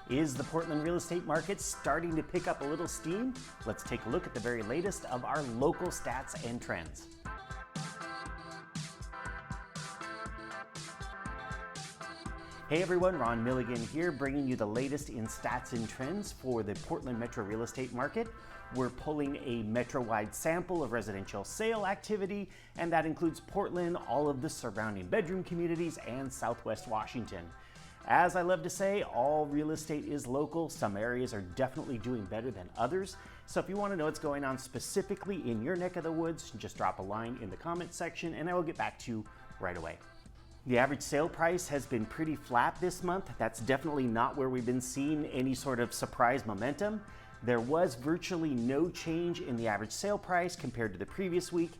Is the Portland real estate market starting to pick up a little steam? Let's take a look at the very latest of our local stats and trends. Hey everyone, RRMilligan here, bringing you the latest in stats and trends for the Portland metro real estate market. We're pulling a metro-wide sample of residential sale activity, and that includes Portland, all of the surrounding bedroom communities, and Southwest Washington. As I love to say, all real estate is local. Some areas are definitely doing better than others. So if you want to know what's going on specifically in your neck of the woods, just drop a line in the comment section and I will get back to you right away. The average sale price has been pretty flat this month. That's definitely not where we've been seeing any sort of surprise momentum. There was virtually no change in the average sale price compared to the previous week,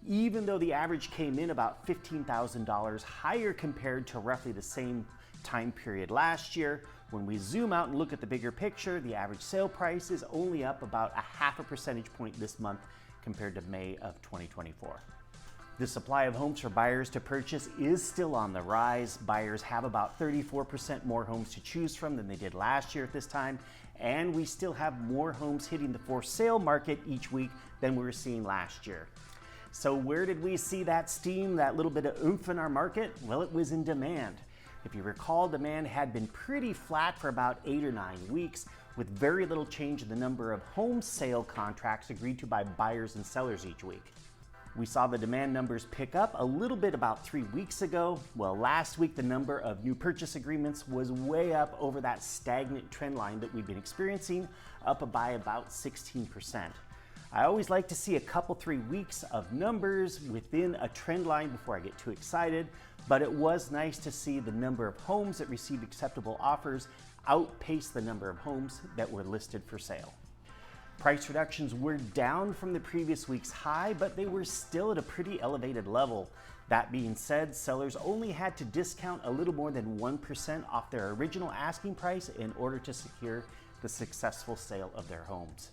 even though the average came in about $15,000 higher compared to roughly the same time period last year. When we zoom out and look at the bigger picture, the average sale price is only up about 0.5 percentage point this month compared to May of 2024. The supply of homes for buyers to purchase is still on the rise. Buyers have about 34% more homes to choose from than they did last year at this time, and we still have more homes hitting the for sale market each week than we were seeing last year. So where did we see that steam, that little bit of oomph in our market? Well, it was in demand. If you recall, demand had been pretty flat for about 8 or 9 weeks, with very little change in the number of home sale contracts agreed to by buyers and sellers each week. We saw the demand numbers pick up a little bit about 3 weeks ago. Well, last week the number of new purchase agreements was way up over that stagnant trend line that we've been experiencing, up by about 16%. I always like to see a couple 3 weeks of numbers within a trend line before I get too excited, but it was nice to see the number of homes that received acceptable offers outpace the number of homes that were listed for sale. Price reductions were down from the previous week's high, but they were still at a pretty elevated level. That being said, sellers only had to discount a little more than 1% off their original asking price in order to secure the successful sale of their homes.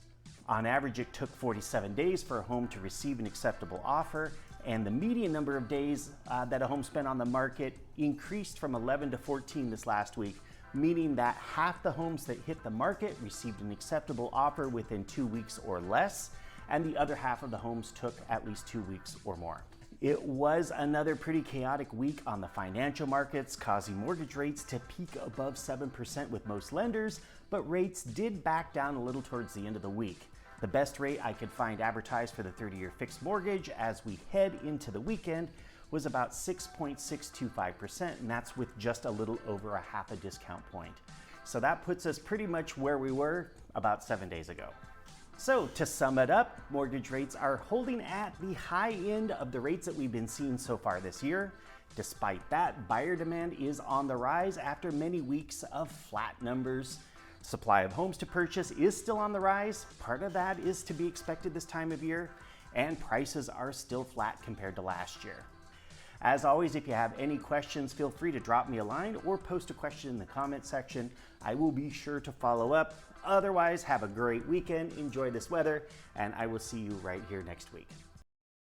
On average, it took 47 days for a home to receive an acceptable offer, and the median number of days that a home spent on the market increased from 11 to 14 this last week, meaning that half the homes that hit the market received an acceptable offer within 2 weeks or less, and the other half of the homes took at least 2 weeks or more. It was another pretty chaotic week on the financial markets, causing mortgage rates to peak above 7% with most lenders, but rates did back down a little towards the end of the week. The best rate I could find advertised for the 30-year fixed mortgage as we head into the weekend was about 6.625%, and that's with just a little over 0.5 discount point. So that puts us pretty much where we were about 7 days ago. So to sum it up, mortgage rates are holding at the high end of the rates that we've been seeing so far this year. Despite that, buyer demand is on the rise after many weeks of flat numbers. Supply of homes to purchase is still on the rise. Part of that is to be expected this time of year, and prices are still flat compared to last year. As always, if you have any questions, feel free to drop me a line or post a question in the comment section. I will be sure to follow up. Otherwise, have a great weekend, enjoy this weather, and I will see you right here next week.